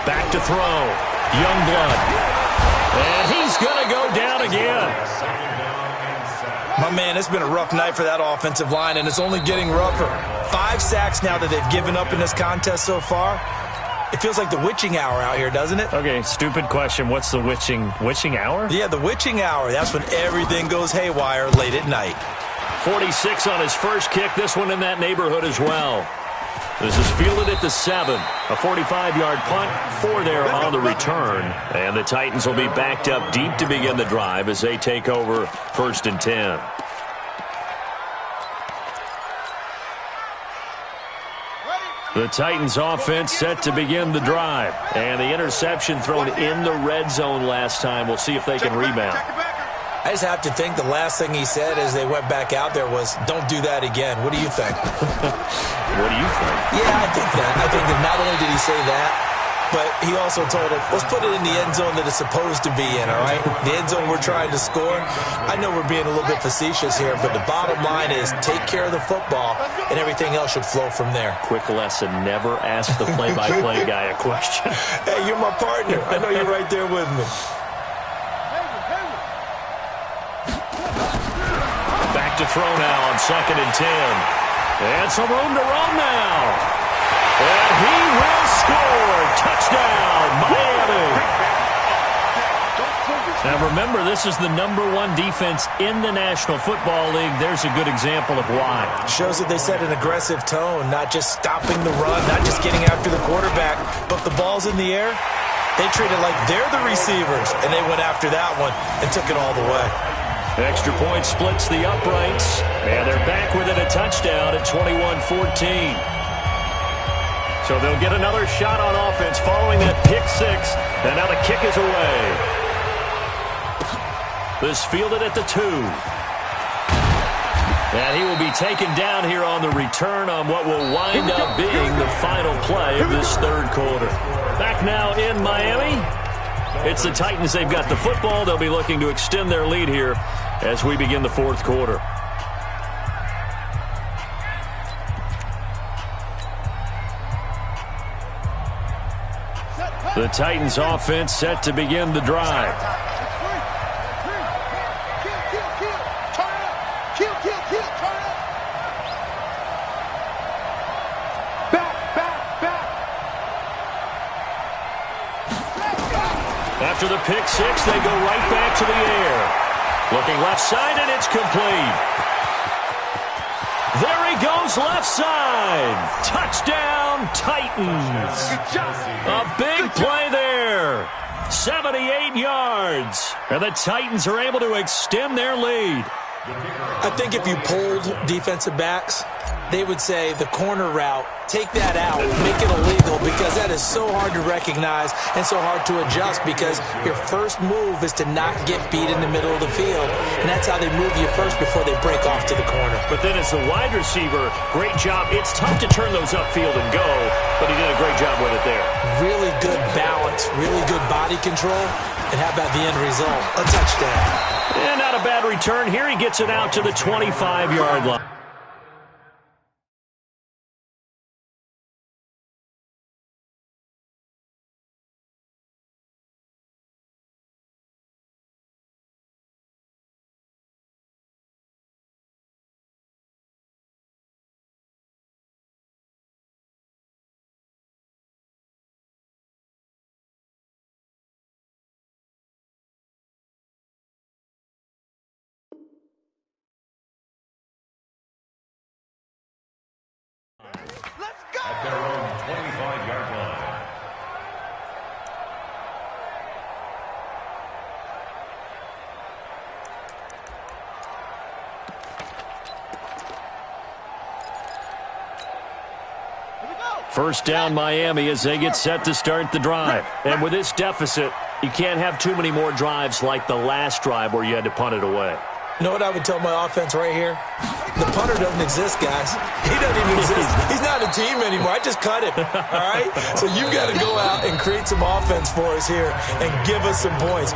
Back to throw. Youngblood. And he's going to go down again. My man, it's been a rough night for that offensive line, and it's only getting rougher. 5 sacks now that they've given up in this contest so far. It feels like the witching hour out here, doesn't it? Okay, stupid question. What's the witching hour? Yeah, the witching hour. That's when everything goes haywire late at night. 46 on his first kick. This one in that neighborhood as well. This is fielded at the 7. A 45-yard punt, 4 there on the return. And the Titans will be backed up deep to begin the drive as they take over 1st and 10. The Titans offense set to begin the drive. And the interception thrown in the red zone last time. We'll see if they can rebound. I just have to think the last thing he said as they went back out there was, don't do that again. What do you think? What do you think? Yeah, I think that. I think that not only did he say that, but he also told him, let's put it in the end zone that it's supposed to be in, all right? The end zone we're trying to score. I know we're being a little bit facetious here, but the bottom line is take care of the football, and everything else should flow from there. Quick lesson, never ask the play-by-play guy a question. Hey, you're my partner. I know you're right there with me. Back to throw now on 2nd and 10. And some room to run now. And he will score. Touchdown, Miami. Now remember, this is the #1 defense in the National Football League. There's a good example of why. Shows that they set an aggressive tone, not just stopping the run, not just getting after the quarterback, but the ball's in the air. They treat it like they're the receivers, and they went after that one and took it all the way. Extra point splits the uprights, and they're back within a touchdown at 21-14. So they'll get another shot on offense following that pick 6, and now the kick is away. This fielded at the 2. And he will be taken down here on the return on what will wind up being the final play of this 3rd quarter. Back now in Miami. It's the Titans. They've got the football. They'll be looking to extend their lead here as we begin the 4th quarter. The Titans offense set to begin the drive. After the pick six, they go right back to the air. Looking left side, and it's complete. There he goes left side. Touchdown, Titans. A big play there. 78 yards. And the Titans are able to extend their lead. I think if you polled defensive backs, they would say the corner route, take that out, make it illegal, because that is so hard to recognize and so hard to adjust, because your first move is to not get beat in the middle of the field, and that's how they move you first before they break off to the corner. But then as the wide receiver, great job. It's tough to turn those upfield and go, but he did a great job with it there. Really good balance, really good body control, and how about the end result? A touchdown. And not a bad return. Here he gets it out to the 25-yard line. At their own 25-yard line. First down, Miami, as they get set to start the drive. And with this deficit, you can't have too many more drives like the last drive where you had to punt it away. You know what I would tell my offense right here? The punter doesn't exist, guys. He doesn't even exist. He's not a team anymore. I just cut him, all right? So you've got to go out and create some offense for us here and give us some points.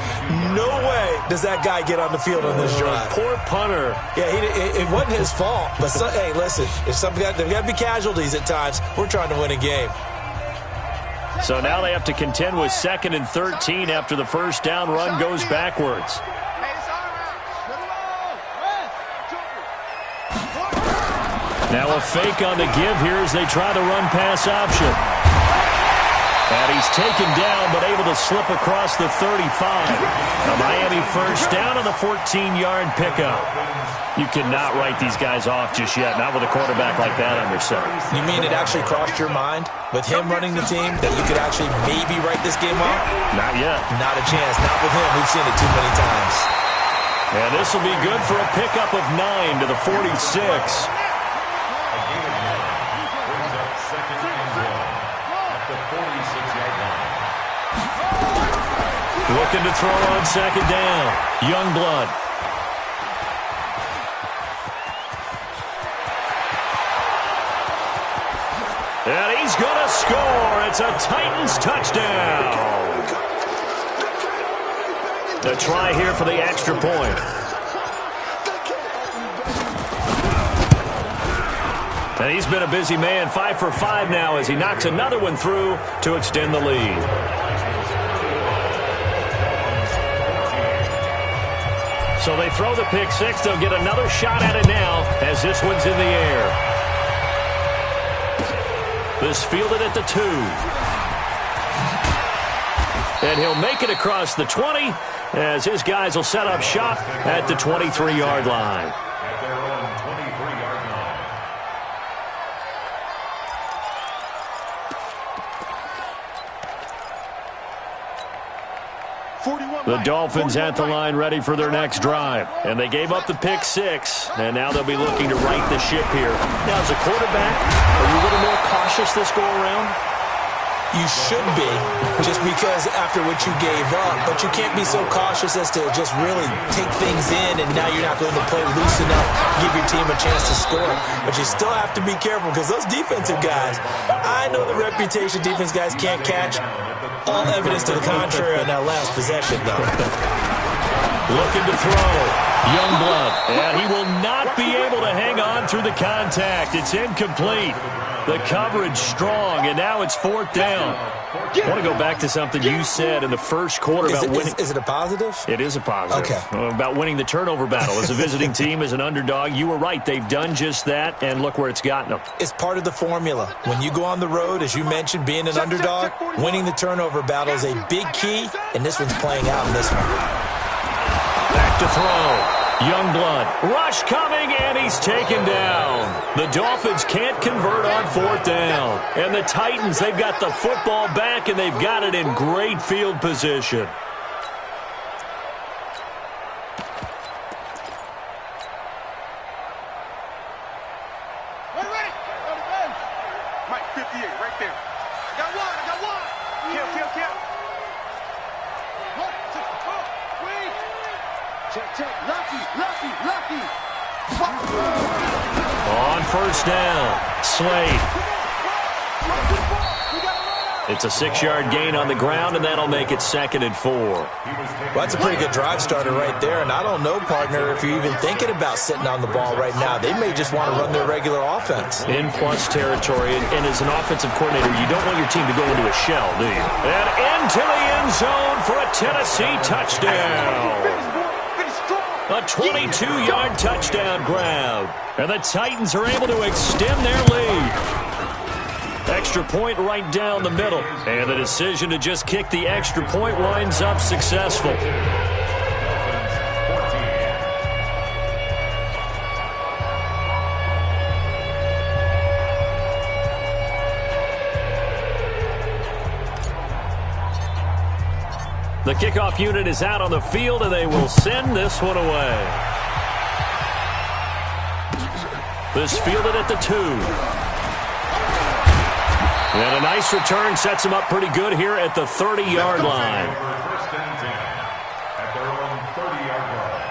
No way does that guy get on the field on this drive. Poor punter. Yeah, it wasn't his fault. But, hey, listen, there's got to be casualties at times. We're trying to win a game. So now they have to contend with 2nd and 13 after the first down run goes backwards. Now a fake on the give here as they try the run-pass option. And he's taken down but able to slip across the 35. A Miami first down on the 14-yard pickup. You cannot write these guys off just yet, not with a quarterback like that under center. You mean it actually crossed your mind with him running the team that you could actually maybe write this game off? Not yet. Not a chance. Not with him. We've seen it too many times. And this will be good for a pickup of 9 to the 46. Looking to throw on 2nd down. Youngblood. And he's going to score. It's a Titans touchdown. The try here for the extra point. And he's been a busy man, 5 for 5 now as he knocks another one through to extend the lead. So they throw the pick six. They'll get another shot at it now as this one's in the air. This fielded at the 2. And he'll make it across the 20 as his guys will set up shop at the 23-yard line. At their own 23-yard line. The Dolphins at the line ready for their next drive. And they gave up the pick six, and now they'll be looking to right the ship here. Now, as a quarterback, are you a little more cautious this go-around? You should be, just because after what you gave up. But you can't be so cautious as to just really take things in, and now you're not going to play loose enough, give your team a chance to score. But you still have to be careful because those defensive guys, I know the reputation defense guys can't catch. All evidence to the contrary on that last possession, though. Looking to throw. Youngblood. And he will not be able to hang on through the contact. It's incomplete. The coverage strong, and now it's 4th down. I want to go back to something you said in the first quarter about winning. Is it a positive? It is a positive. Okay. About winning the turnover battle. As a visiting team, as an underdog, you were right. They've done just that, and look where it's gotten them. It's part of the formula. When you go on the road, as you mentioned, being an underdog, winning the turnover battle is a big key, and this one's playing out in this one. Back to throw. Youngblood. Rush coming, and he's taken down. The Dolphins can't convert on 4th down. And the Titans, they've got the football back, and they've got it in great field position. Ready? Mike, 58, right there. I got one. Kill. 1, 2, 3. Check. Lucky. On 1st down, Slade. It's a 6-yard gain on the ground, and that'll make it 2nd and 4. Well, that's a pretty good drive starter right there, and I don't know, partner, if you're even thinking about sitting on the ball right now. They may just want to run their regular offense. In plus territory, and as an offensive coordinator, you don't want your team to go into a shell, do you? And into the end zone for a Tennessee touchdown. A 22-yard touchdown grab. And the Titans are able to extend their lead. Extra point right down the middle. And the decision to just kick the extra point winds up successful. The kickoff unit is out on the field, and they will send this one away. This fielded at the 2. And a nice return sets them up pretty good here at the 30-yard line. First and 10 at their own 30-yard line.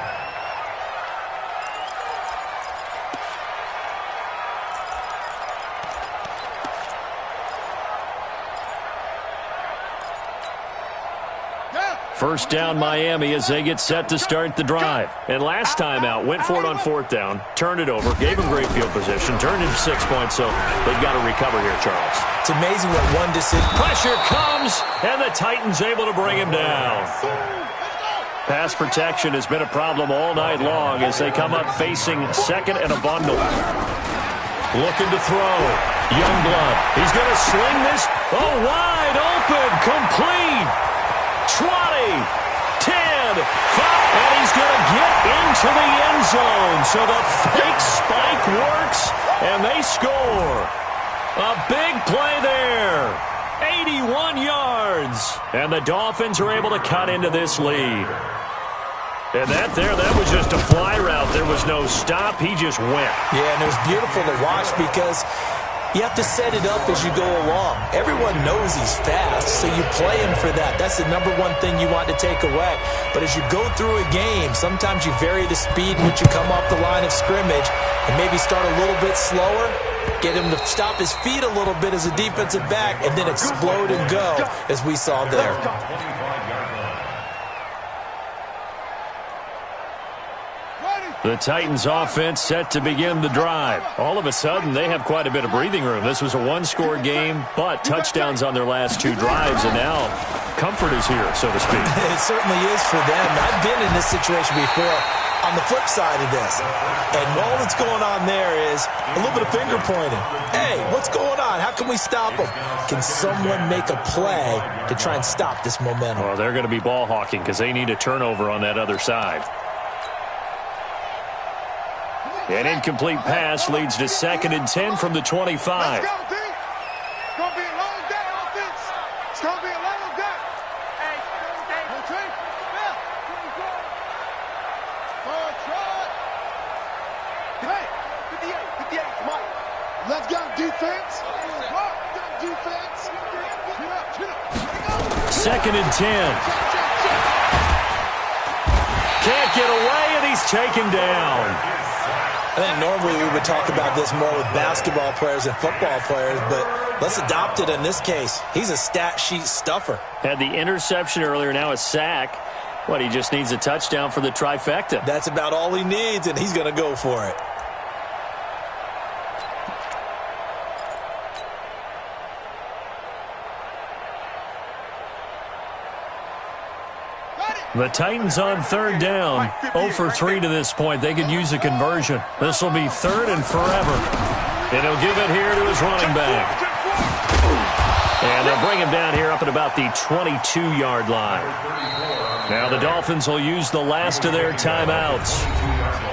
First down Miami as they get set to start the drive. And last time out, went for it on 4th down, turned it over, gave them great field position, turned into 6 points, so they've got to recover here, Charles. It's amazing what one decision... Pressure comes, and the Titans able to bring him down. Pass protection has been a problem all night long as they come up facing 2nd and a bundle. Looking to throw. Youngblood. He's going to sling this. Oh, wide open. Complete. 20, 10, 5, and he's going to get into the end zone. So the fake spike works, and they score. A big play there. 81 yards. And the Dolphins are able to cut into this lead. And that was just a fly route. There was no stop. He just went. Yeah, and it was beautiful to watch because you have to set it up as you go along. Everyone knows he's fast, so you play him for that. That's the number one thing you want to take away. But as you go through a game, sometimes you vary the speed in which you come off the line of scrimmage and maybe start a little bit slower, get him to stop his feet a little bit as a defensive back, and then explode and go, as we saw there. The Titans offense set to begin the drive. All of a sudden, they have quite a bit of breathing room. This was a one-score game, but touchdowns on their last 2 drives, and now comfort is here, so to speak. It certainly is for them. I've been in this situation before on the flip side of this. And all that's going on there is a little bit of finger pointing. Hey, what's going on? How can we stop them? Can someone make a play to try and stop this momentum? Well, they're going to be ball hawking because they need a turnover on that other side. An incomplete pass leads to 2nd and 10 from the 25. Let's go, D. It's going to be a long day, offense. It's going to be a long day. Hey, team. Hey, 58, Mike. Let's go, defense. Defense. Chin up. 2nd and 10. Can't get away, and he's taken down. I think normally we would talk about this more with basketball players and football players, but let's adopt it in this case. He's a stat sheet stuffer. Had the interception earlier, now a sack. What, he just needs a touchdown for the trifecta. That's about all he needs, and he's going to go for it. The Titans on third down. 0 for 3 to this point. They could use a conversion. This will be third and forever. And he'll give it here to his running back. And they'll bring him down here up at about the 22-yard line. Now the Dolphins will use the last of their timeouts.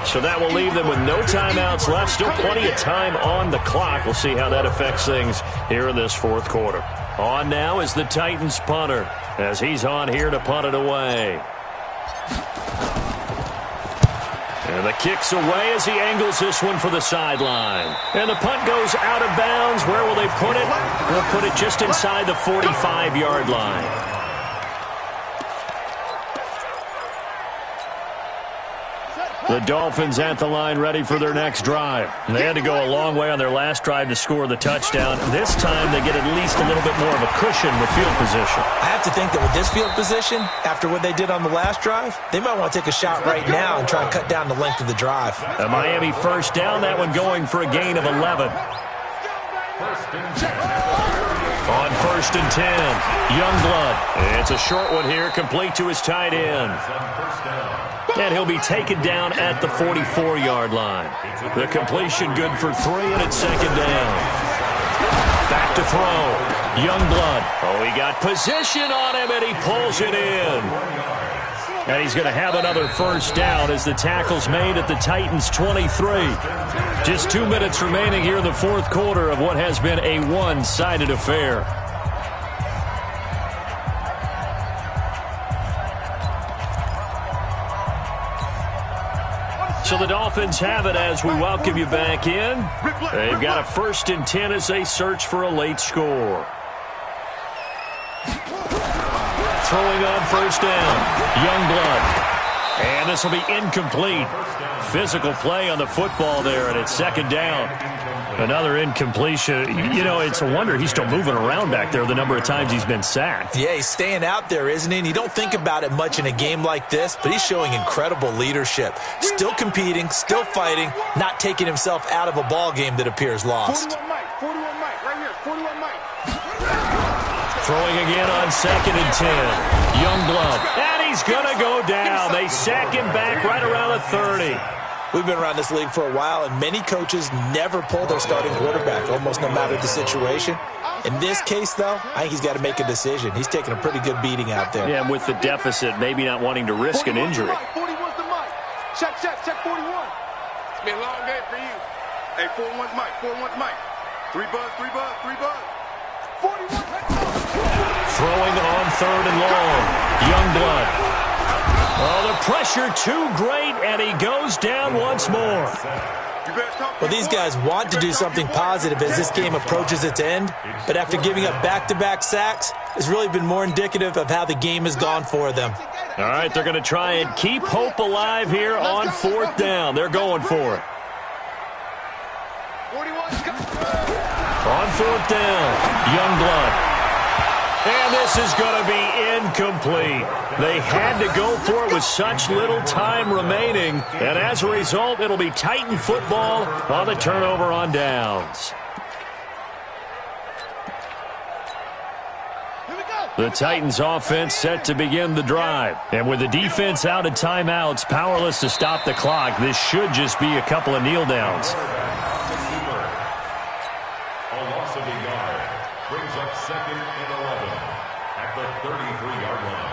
So that will leave them with no timeouts left. Still plenty of time on the clock. We'll see how that affects things here in this fourth quarter. On now is the Titans punter as he's on here to punt it away. And the kick's away as he angles this one for the sideline. And the punt goes out of bounds. Where will they put it? They'll put it just inside the 45-yard line. The Dolphins at the line ready for their next drive. They had to go a long way on their last drive to score the touchdown. This time they get at least a little bit more of a cushion with field position. I have to think that with this field position, after what they did on the last drive, they might want to take a shot right now and try and cut down the length of the drive. A Miami first down, that one going for a gain of 11. On first and 10, Youngblood. It's a short one here, complete to his tight end. And he'll be taken down at the 44-yard line. The completion good for 3, and it's second down. Back to throw. Youngblood. Oh, he got position on him, and he pulls it in. And he's going to have another first down as the tackle's made at the Titans' 23. Just 2 minutes remaining here in the fourth quarter of what has been a one-sided affair. So the Dolphins have it as we welcome you back in. They've got a first and 10 as they search for a late score. Throwing on first down, Youngblood. And this will be incomplete. Physical play on the football there, and it's second down. Another incompletion. You know, it's a wonder he's still moving around back there the number of times he's been sacked. Yeah, he's staying out there, isn't he? And you don't think about it much in a game like this, but he's showing incredible leadership. Still competing, still fighting, not taking himself out of a ball game that appears lost. 41 Mike, right here, 41 Mike. Throwing again on second and 10. Youngblood. And he's going to go down. They sack him back right around the 30. We've been around this league for a while, and many coaches never pull their starting quarterback, almost no matter the situation. In this case, though, I think he's got to make a decision. He's taking a pretty good beating out there. Yeah, and with the deficit, maybe not wanting to risk an injury. 41's the Mike. Check 41. It's been a long day for you. Hey, 41's Mike. 3 buzz. 41. Throwing on third and long. Youngblood. Oh, the pressure too great, and he goes down once more. Well, these guys want to do something positive as this game approaches its end, but after giving up back-to-back sacks, it's really been more indicative of how the game has gone for them. All right, they're going to try and keep hope alive here on fourth down. They're going for it. On fourth down, Youngblood. And this is going to be incomplete. They had to go for it with such little time remaining. And as a result, it'll be Titan football on the turnover on downs. The Titans offense set to begin the drive. And with the defense out of timeouts, powerless to stop the clock, this should just be a couple of kneel downs. A loss of a yard brings up second and 11 at the 33-yard line.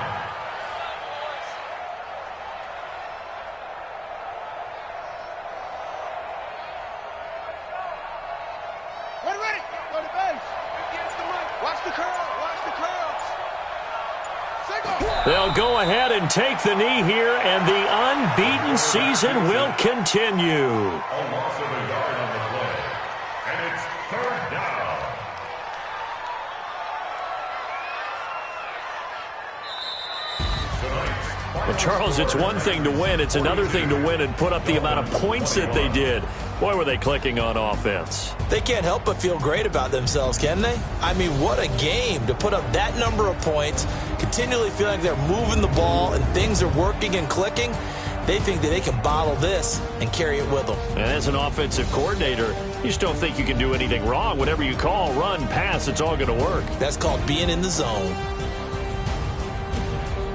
Ready. Go to base. Against the mic. Watch the curl. They'll go ahead and take the knee here, and the unbeaten season will continue. A loss of a yard on the play, and it's third down. Well, Charles, it's one thing to win. It's another thing to win and put up the amount of points that they did. Boy, were they clicking on offense. They can't help but feel great about themselves, can they? I mean, what a game to put up that number of points, continually feel like they're moving the ball and things are working and clicking, they think that they can bottle this and carry it with them. And as an offensive coordinator, you just don't think you can do anything wrong. Whatever you call, run, pass, it's all going to work. That's called being in the zone.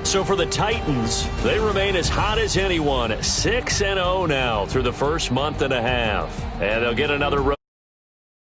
So for the Titans, they remain as hot as anyone, 6-0 now through the first month and a half. And they'll get another